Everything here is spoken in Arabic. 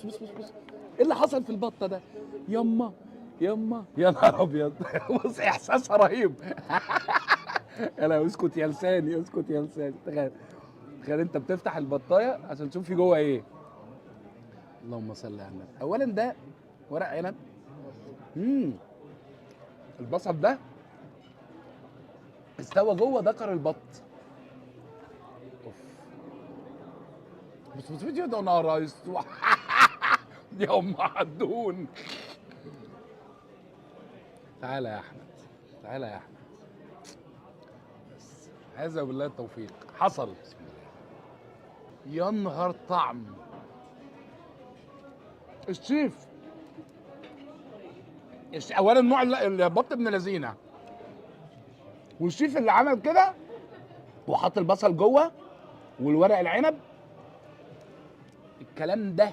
بص ايه اللي حصل في البطه ده؟ يما يما يا نهار ابيض. بص احساسها رهيب. يلا اسكت يا لساني، اسكت يا لساني. تخيل، تخيل انت بتفتح البطايه عشان تشوف في جوه ايه. اللهم صل على النبي. اولا ده ورق عنب. البصل ده استوى جوه دكر البط. اوف. بس فيديو ده نهار اسود. يا ام عدون. تعالى يا احمد، تعالى يا احمد. بس هذا بالله التوفيق حصل. بسم الله. يا نهار طعم. الشيف اولا نوع البط ابن لذينه، والشيف اللي عمل كده وحط البصل جوه والورق العنب، الكلام ده